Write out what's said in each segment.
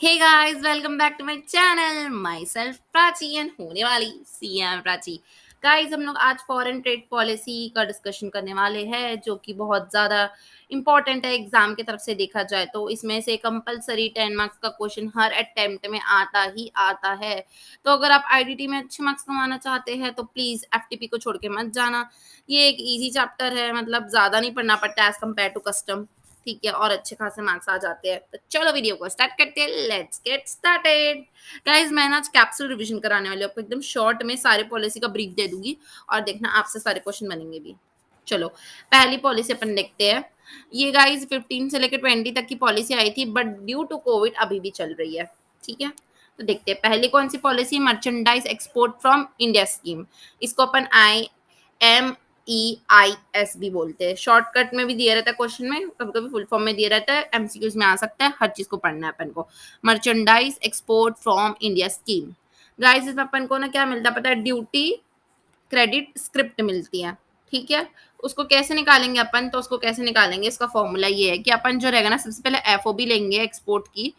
Hey guys, welcome back to my channel. Myself Prachi and होने वाली CM Prachi. Guys, हम लोग आज फॉरेन ट्रेड पॉलिसी का डिस्कशन करने वाले हैं, जो कि बहुत ज़्यादा इंपॉर्टेंट है एग्जाम की तरफ से देखा जाए तो। इसमें से कंपलसरी 10 मार्क्स का क्वेश्चन हर अटेम्प्ट में आता ही आता है। तो अगर आप आईडीटी में अच्छे मार्क्स कमाना चाहते हैं तो प्लीज़ एफटीपी को छोड़ के मत जाना। ये एक ईजी चैप्टर है, मतलब ज़्यादा नहीं पढ़ना पड़ता एज कम्पेयर टू कस्टम। ठीक है, और अच्छे खासे मार्क्स आ जाते हैं। तो चलो वीडियो को स्टार्ट करते हैं। Let's get started. गाइस, मैं आज कैप्सूल रिवीजन कराने वाली हूँ आपको। एकदम शॉर्ट में सारे पॉलिसी का ब्रीफ दे दूंगी और देखना आपसे सारे क्वेश्चन बनेंगे भी। चलो, पहली पॉलिसी अपन देखते हैं। ये गाइस 15 से लेकर 20 तक की पॉलिसी आई थी, बट ड्यू टू कोविड अभी भी चल रही है। ठीक है, तो देखते हैं पहली कौन सी policy, merchandise export from India scheme. इसको अपन IMEIS भी बोलते हैं। शॉर्टकट में भी दिया रहता है क्वेश्चन में, कभी कभी फुल फॉर्म में दिया रहता है, एमसीक्यूज में आ सकता है। हर चीज को पढ़ना है अपन को। Merchandise export from India scheme. Guys, इसमें अपन को ना क्या मिलता है पता है? ड्यूटी क्रेडिट स्क्रिप्ट मिलती है। ठीक है, उसको कैसे निकालेंगे अपन? तो उसको कैसे निकालेंगे, इसका फॉर्मूला ये है कि अपन जो रहेगा ना, सबसे पहले एफओबी लेंगे एक्सपोर्ट की।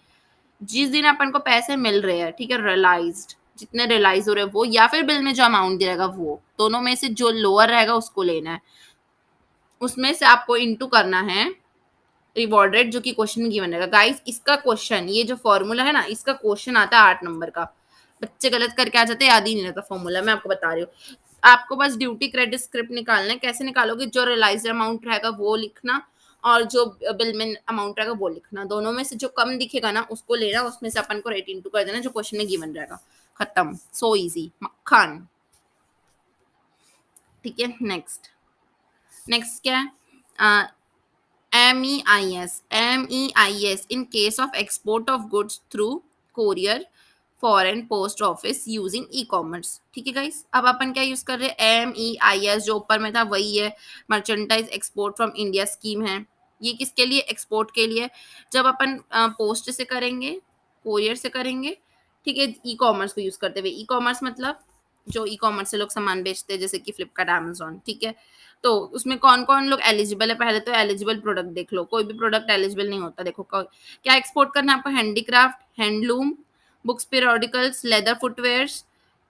जिस दिन अपन को पैसे मिल रहे हैं, ठीक है, रियलाइज्ड, जितने रियलाइज हो रहे हैं वो, या फिर बिल में जो अमाउंट दिया रहेगा वो, दोनों में से जो लोअर रहेगा उसको लेना है। उसमें से आपको इनटू करना है रिवॉर्ड रेट, जो कि क्वेश्चन में गिवन रहेगा। गाइस, इसका क्वेश्चन, ये जो फॉर्मूला है ना, इसका क्वेश्चन आता है 8 नंबर का। बच्चे गलत करके आ जाते हैं, याद ही नहीं रहता फॉर्मूला। मैं आपको बता रही हूँ, आपको बस ड्यूटी क्रेडिट स्क्रिप्ट निकालना है। कैसे निकालोगे? जो रियलाइज अमाउंट रहेगा वो लिखना, और जो बिल में अमाउंट रहेगा वो लिखना। दोनों में से जो कम दिखेगा ना उसको लेना, उसमें से अपन को रेट इंटू कर देना जो क्वेश्चन में गिवन रहेगा। खत्म, सो इजी, मक्खन। ठीक है, नेक्स्ट। नेक्स्ट क्या है? MEIS in case of export of goods through courier, foreign post office using e commerce. ठीक है गाइस, अब अपन क्या यूज कर रहे हैं? MEIS जो ऊपर में था वही है, merchandise export from India scheme है। ये किसके लिए? एक्सपोर्ट के लिए। जब अपन पोस्ट से करेंगे, कोरियर से करेंगे, ठीक है, ई कॉमर्स को यूज करते हुए। ई कॉमर्स मतलब जो ई कॉमर्स से लोग सामान बेचते हैं, जैसे कि फ्लिपकार्ट, अमेजोन। ठीक है, तो उसमें कौन कौन लोग एलिजिबल है? पहले तो एलिजिबल प्रोडक्ट देख लो। कोई भी प्रोडक्ट एलिजिबल नहीं होता। देखो क्या एक्सपोर्ट करना है आपको? Handicraft, handloom, books, periodicals, leather footwears,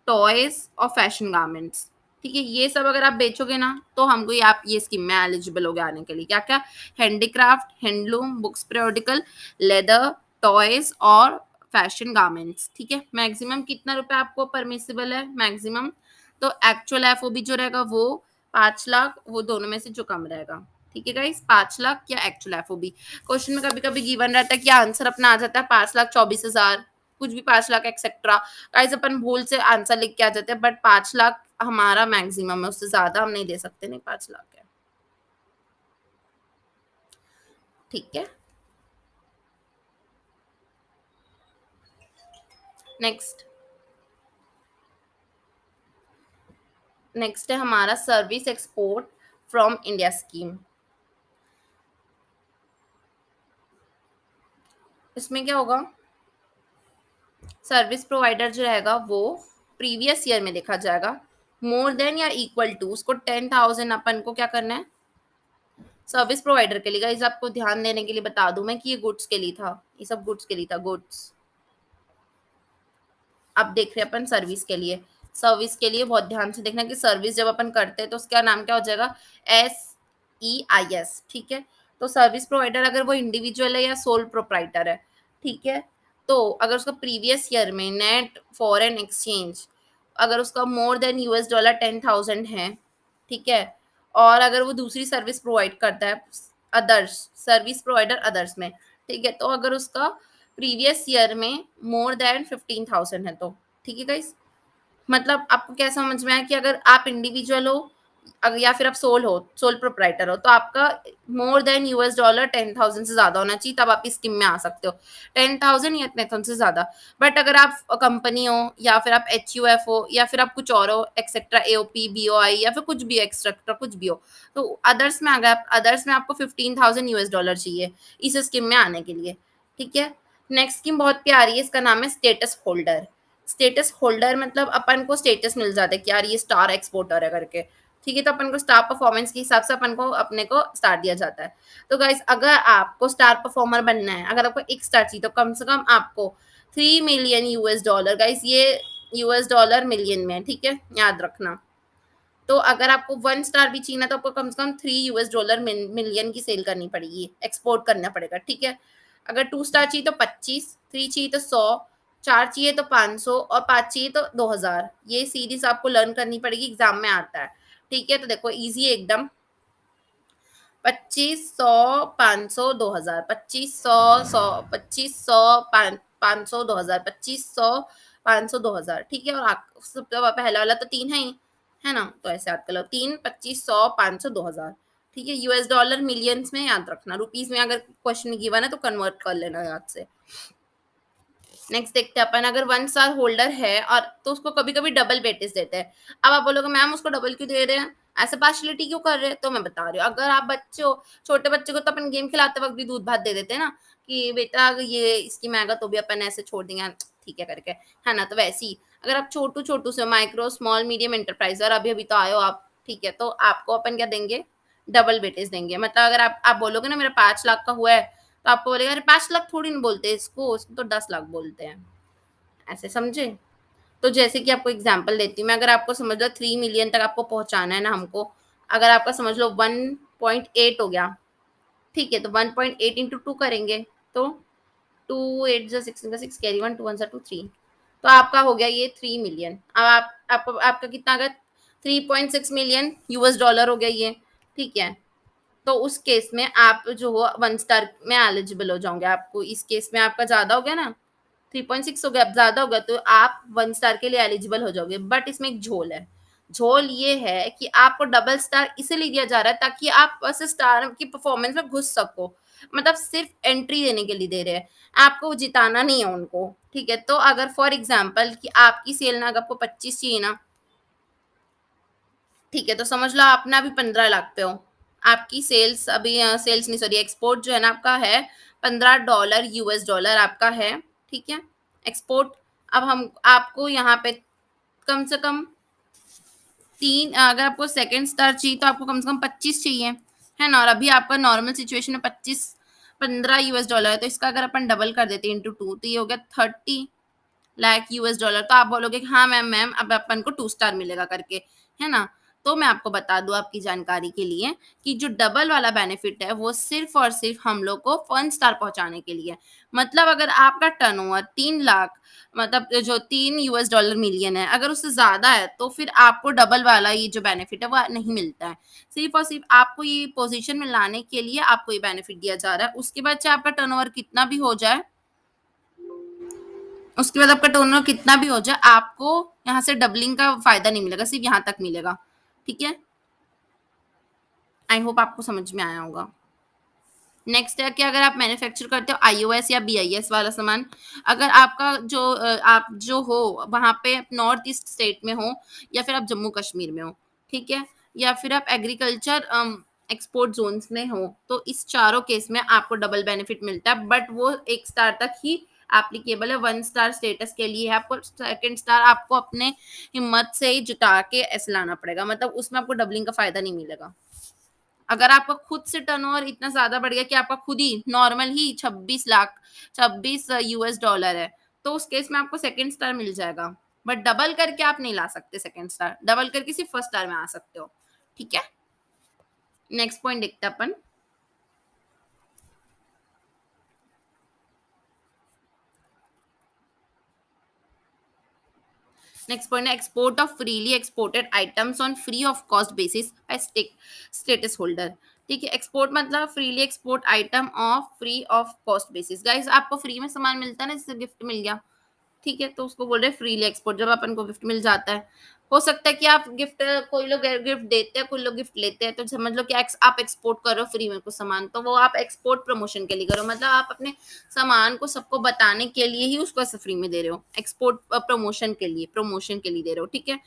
toys और फैशन गारमेंट्स। ठीक है, ये सब अगर आप बेचोगे ना तो हमको ये, आप ये स्कीम में एलिजिबल हो गए आने के लिए। क्या क्या? Handicraft, handloom, books, periodical, leather, toys और फैशन गारमेंट्स। ठीक है, मैक्सिमम कितना रुपए आपको परमिसिबल है? मैक्सिमम तो एक्चुअल एफओबी जो रहेगा वो 5 लाख, वो दोनों में से जो कम रहेगा। ठीक है गाइस, 5 लाख या एक्चुअल एफओबी। क्वेश्चन में कभी कभी गिवन रहता है कि आंसर अपना आ जाता है 5,24,000, कुछ भी 5 लाख एक्सेट्रा। गाइस, अपन भूल से आंसर लिख के आ जाते हैं, बट 5 लाख हमारा मैक्सिमम है, उससे ज्यादा हम नहीं दे सकते। नहीं, 5 लाख है। ठीक है, नेक्स्ट। नेक्स्ट है हमारा service export from India scheme. इसमें क्या होगा? सर्विस प्रोवाइडर जो रहेगा वो प्रीवियस ईयर में देखा जाएगा। मोर देन या इक्वल टू, उसको 10,000 अपन को क्या करना है? सर्विस प्रोवाइडर के लिए। गाइस, आपको ध्यान देने के लिए बता दूं मैं कि ये गुड्स के लिए था, ये सब गुड्स के लिए था, गुड्स। अब देख रहे हैं अपन सर्विस के लिए। सर्विस के लिए बहुत ध्यान से देखना कि सर्विस जब अपन करते हैं तो उसका नाम क्या हो जाएगा? SEIS। ठीक है, तो सर्विस प्रोवाइडर अगर वो इंडिविजुअल है या सोल प्रोप्राइटर है, ठीक है, तो अगर उसका प्रीवियस ईयर में नेट फॉरेन एक्सचेंज अगर उसका मोर देन $10,000 है, ठीक है, और अगर वो दूसरी सर्विस प्रोवाइड करता है अदर्स, सर्विस प्रोवाइडर अदर्स में, ठीक है, तो अगर उसका प्रीवियस ईयर में मोर देन 15,000 है तो। ठीक है गाइस, मतलब आपको क्या समझ में आया कि अगर आप इंडिविजुअल हो, अगर या फिर आप सोल प्रोप्राइटर हो, तो आपका मोर देन $10,000 से ज्यादा होना चाहिए, तब आप इस स्कीम में आ सकते हो। 10,000 या इतने से ज्यादा। बट अगर आप कंपनी हो, या फिर आप HUF हो, या फिर आप कुछ और हो, एक्सेट्रा, AOP, BOI, या फिर कुछ भी एक्सेट्रा कुछ भी हो, तो अदर्स में आ गए। अदर्स में आपको $15,000 चाहिए इस स्कीम में आने के लिए। ठीक है, नेक्स्ट स्कीम बहुत प्यारी है, इसका नाम है स्टेटस होल्डर। स्टेटस होल्डर मतलब अपन को स्टेटस मिल जाता है कि यार ये स्टार एक्सपोर्टर है करके। ठीक है, तो अपन को स्टार परफॉर्मेंस के हिसाब से अपन को अपने को स्टार दिया जाता है। तो गाइस अगर आपको स्टार परफॉर्मर बनना है, अगर आपको एक स्टार चाहिए तो कम से कम आपको 3 मिलियन US डॉलर, गाइस ये US डॉलर मिलियन में है, ठीक है, याद रखना। तो अगर आपको 1 स्टार भी चाहिए ना तो आपको कम से कम 3 US डॉलर मिलियन की सेल करनी पड़ेगी, एक्सपोर्ट करना पड़ेगा, ठीक है। अगर 2 स्टार चाहिए तो 25, 3 चाहिए तो 100, 4 चाहिए तो 500 और 5 चाहिए तो 2000। ये सीरीज आपको लर्न करनी पड़ेगी, एग्जाम में आता है, ठीक है। तो देखो इजी है एकदम, 25, 100, 500, 2000, 25, 100, 100, 25, 100, 500, 2000, 25, 100, 500, 2000, ठीक है। और सबसे पहला वाला तो 3 है ना, तो ऐसे याद कर लो, 3, 25, 100, 500, 2000, ठीक है। US डॉलर मिलियंस में याद रखना, रुपीज में अगर क्वेश्चन गिवन है तो कन्वर्ट कर लेना याद से। नेक्स्ट देखते हैं अपन, अगर 1 स्टार होल्डर है और तो उसको कभी कभी डबल वेटेज देते हैं। अब आप बोलोगे मैम उसको डबल क्यों दे रहे हैं, ऐसे पार्शलिटी क्यों कर रहे हैं, तो मैं बता रही हूँ, अगर आप बच्चे हो, छोटे बच्चे को तो अपन गेम खिलाते वक्त भी दूध भात दे देते हैं ना, कि बेटा अगर ये इसकी मैगा तो भी अपन ऐसे छोड़ देंगे, ठीक है करके, है ना। तो वैसे ही अगर आप छोटू छोटू से माइक्रो स्मॉल मीडियम एंटरप्राइज और अभी अभी तो आए हो आप, ठीक है, तो आपको अपन क्या देंगे, डबल वेटेज देंगे। मतलब अगर आप बोलोगे ना मेरा 5 लाख का हुआ है, तो आपको बोलेगा अरे 5 लाख थोड़ी ना बोलते हैं इसको तो 10 लाख बोलते हैं, ऐसे समझे। तो जैसे कि आपको एग्जांपल देती हूँ मैं, अगर आपको समझ लो 3 मिलियन तक आपको पहुंचाना है ना हमको, अगर आपका समझ लो 1.8 हो गया, ठीक है, तो 1.8 इंटू 2 करेंगे, तो 2 8 जो 6 का 6 कैरी 1 2 1 2 3, तो आपका हो गया ये 3 मिलियन। अब आपको आपका कितना आ गया, 3.6 मिलियन US डॉलर हो गया ये, ठीक है। तो उस केस में आप जो हो 1 स्टार में एलिजिबल हो जाओगे, आपको इस केस में आपका ज्यादा हो गया ना, 3.6 हो गया, अब ज्यादा होगा तो आप 1 स्टार के लिए एलिजिबल हो जाओगे। बट इसमें एक झोल है, झोल ये है कि आपको डबल स्टार इसलिए दिया जा रहा है ताकि आप बस स्टार की परफॉर्मेंस में घुस सको, मतलब सिर्फ एंट्री देने के लिए दे रहे हैं, आपको जिताना नहीं है उनको, ठीक है। तो अगर फॉर एग्जाम्पल कि आपकी सेल ना, अगर आपको 25 चाहिए ना, ठीक है, तो समझ लो आप ना अभी 15 लाख पे हो, आपकी सेल्स अभी सेल्स नहीं सॉरी एक्सपोर्ट जो है ना आपका है $15 US डॉलर आपका है, ठीक है, एक्सपोर्ट। अब हम आपको यहाँ पे कम से कम अगर आपको सेकंड स्टार चाहिए तो आपको कम से कम 25 चाहिए, है ना। और अभी आपका नॉर्मल सिचुएशन में 15 US डॉलर है, तो इसका अगर अपन डबल कर देते हैं इंटू 2 तो ये हो गया 30 लाख US डॉलर। तो आप बोलोगे कि हाँ मैम मैम अब अपन को 2 स्टार मिलेगा करके, है ना। तो मैं आपको बता दूं आपकी जानकारी के लिए कि जो डबल वाला बेनिफिट है वो सिर्फ और सिर्फ हम लोग को 1 स्टार पहुंचाने के लिए। मतलब अगर आपका टर्नओवर 3 लाख, मतलब जो 3 US डॉलर मिलियन है, अगर उससे ज्यादा है तो फिर आपको डबल वाला ये जो बेनिफिट है वो नहीं मिलता है। सिर्फ और सिर्फ आपको ये पोजीशन में लाने के लिए आपको ये बेनिफिट दिया जा रहा है। उसके बाद चाहे आपका टर्नओवर कितना भी हो जाए, उसके बाद आपका टर्नओवर कितना भी हो जाए, आपको यहाँ से डबलिंग का फायदा नहीं मिलेगा, सिर्फ यहाँ तक मिलेगा, ठीक है। आई होप आपको समझ में आया होगा। नेक्स्ट है कि अगर आप मैन्युफैक्चर करते हो iOS या BIS वाला सामान, अगर आपका जो आप जो हो वहाँ पे नॉर्थ ईस्ट स्टेट में हो, या फिर आप जम्मू कश्मीर में हो, ठीक है, या फिर आप एग्रीकल्चर एक्सपोर्ट जोन्स में हो, तो इस चारों केस में आपको डबल बेनिफिट मिलता है। बट वो 1 स्टार तक ही एप्लीकेबल है, 1 स्टार स्टेटस के लिए है, आपको सेकंड स्टार आपको अपने हिम्मत से ही जुटा के ऐसे लाना पड़ेगा, मतलब उसमें आपको डबलिंग का फायदा नहीं मिलेगा। अगर आपका खुद से टर्नओवर इतना ज्यादा बढ़ गया कि आपका खुद ही नॉर्मल ही 26 लाख 26 US डॉलर है, तो उस केस में आपको सेकंड स्टार मिल जाएगा। बट डबल करके आप नहीं ला सकते सेकंड स्टार, डबल करके सिर्फ फर्स्ट स्टार में आ सकते हो, ठीक है। नेक्स्ट पॉइंट देखते हैं अपन। नेक्स्ट पॉइंट है export of freely exported items on free of cost basis by status holder, ठीक है। एक्सपोर्ट मतलब freely export item of free of cost basis. Guys आपको फ्री में सामान मिलता है ना, जैसे गिफ्ट मिल गया, ठीक है, तो उसको बोल रहे हैं फ्रीली एक्सपोर्ट, जब अपन को गिफ्ट मिल जाता है। हो सकता है कि आप गिफ्ट, कोई लोग गिफ्ट देते हैं, कोई लोग गिफ्ट लेते हैं, तो समझ लो कि आप एक्सपोर्ट करो फ्री में कुछ सामान, तो वो आप एक्सपोर्ट प्रमोशन के लिए करो, मतलब आप अपने सामान को सबको बताने के लिए ही उसको ऐसे फ्री में दे रहे हो, एक्सपोर्ट प्रमोशन के लिए दे रहे हो, ठीक है।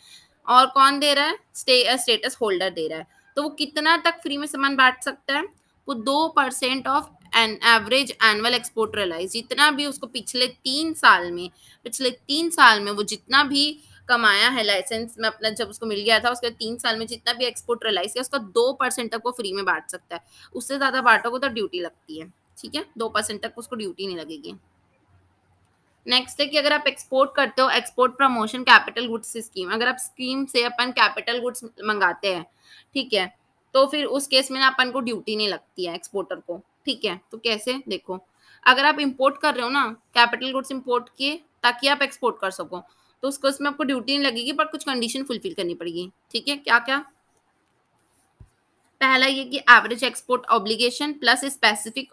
और कौन दे रहा है, स्टेटस होल्डर दे रहा है। तो वो कितना तक फ्री में सामान बांट सकता है, वो 2% of an average annual export realise, जितना भी उसको पिछले 3 साल में वो जितना भी कमाया है लाइसेंस में अपना, जब उसको मिल गया था उसके 3 साल में जितना भी एक्सपोर्ट रियलाइज़ किया उसका 2% तक वो फ्री में बाँट सकता है। उससे ज़्यादा बाँटोगे तो ड्यूटी लगती है, ठीक है? 2% तक उसको ड्यूटी नहीं लगेगी। नेक्स्ट है कि अगर आप एक्सपोर्ट करते हो, export promotion capital goods scheme, अगर आप स्कीम से अपन कैपिटल गुड्स मंगाते हैं, ठीक है, तो फिर उस केस में ना अपन को ड्यूटी नहीं लगती है एक्सपोर्टर को, ठीक है। तो कैसे, देखो, अगर आप इंपोर्ट कर रहे हो ना, कैपिटल गुड्स इंपोर्ट किए ताकि आप एक्सपोर्ट कर सको, तो उसको उसमें आपको ड्यूटी नहीं लगेगी, बट कुछ कंडीशन फुलफिल करनी पड़ेगी, ठीक है। क्या क्या? पहला ये कि average export obligation plus specific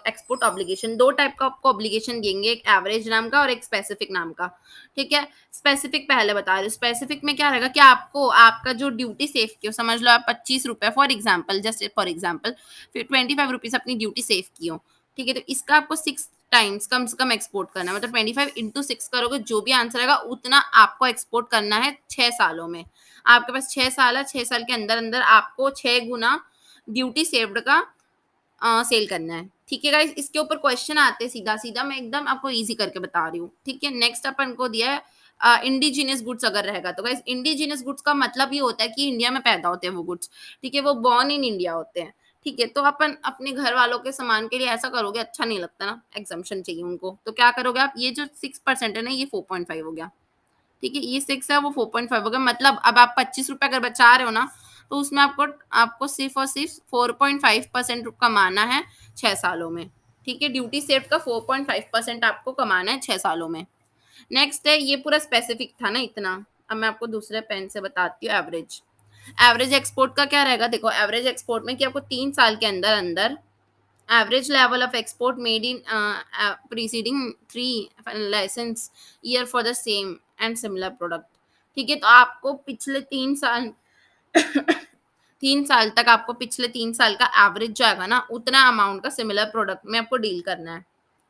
export obligation, 2 type का आपको ऑब्लिगेशन देंगे, एक एवरेज नाम का और एक स्पेसिफिक नाम का, ठीक है। स्पेसिफिक पहले बता रही हूँ, स्पेसिफिक में क्या रहेगा कि आपको आपका जो ड्यूटी सेव की हो, समझ लो आप 25 रुपए for example, just for example, फिर 25 रुपीज अपनी ड्यूटी सेव की हो, ठीक है, तो इसका आपको 6 टाइम्स कम से कम एक्सपोर्ट करना है, मतलब 25 इंटू 6 करोगे, जो भी आंसर आएगा उतना आपको एक्सपोर्ट करना है 6 सालों में। आपके पास 6 साल है, 6 साल के अंदर अंदर आपको 6 गुना ड्यूटी सेव्ड का सेल करना है, ठीक है गाइस। इसके ऊपर क्वेश्चन आते हैं सीधा सीधा, मैं एकदम आपको इजी करके बता रही हूँ, ठीक है। नेक्स्ट अपन को दिया है इंडिजिनियस गुड्स, अगर रहेगा तो गाइस इंडिजिनियस गुड्स का मतलब ये होता है कि इंडिया में पैदा होते हैं वो गुड्स, ठीक है, वो बॉर्न इन इंडिया होते हैं, ठीक है। तो अपन अपने घर वालों के सामान के लिए ऐसा करोगे, अच्छा नहीं लगता ना, एग्जाम्पशन चाहिए उनको, तो क्या करोगे आप, ये जो 6% है ना, ये 4.5 हो गया, ठीक है, ये 6 है वो 4.5 हो गया, मतलब अब आप 25 रुपए अगर बचा रहे हो ना, तो उसमें आपको आपको सिर्फ और सिर्फ 4.5% कमाना है 6 सालों में, ठीक है। ड्यूटी सेव का 4.5% आपको कमाना है 6 सालों में। नेक्स्ट है, ये पूरा स्पेसिफिक था ना इतना, अब मैं आपको दूसरे पेन से बताती हूँ एवरेज। एवरेज एक्सपोर्ट का क्या रहेगा, देखो एवरेज एक्सपोर्ट में कि आपको 3 साल के अंदर अंदर average level of export made in preceding 3 license year for the same and similar product, ठीक है। तो आपको पिछले 3 साल 3 साल तक आपको पिछले 3 साल का एवरेज जो आएगा ना, उतना अमाउंट का सिमिलर प्रोडक्ट में आपको डील करना है,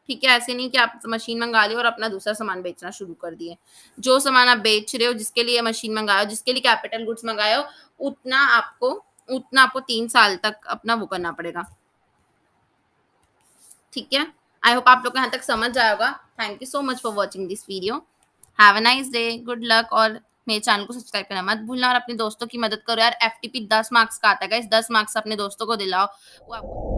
ठीक है। ऐसे नहीं कि आप मशीन मंगा ली और अपना दूसरा सामान बेचना शुरू कर दिए। जो सामान आप बेच रहे हो, जिसके लिए मशीन मंगाए हो, जिसके लिए कैपिटल गुड्स मंगाए हो, उतना आपको उतना आपको 3 साल तक अपना वो करना पड़ेगा, ठीक है। आई होप आप लोग को यहाँ तक समझ आया होगा। Thank you so much for watching this video. Have a nice day, good luck, और मेरे चैनल को सब्सक्राइब करना मत भूलना और अपने दोस्तों की मदद करो यार। एफटीपी 10 मार्क्स का आता है गाइस, 10 मार्क्स अपने दोस्तों को दिलाओ, वो आपको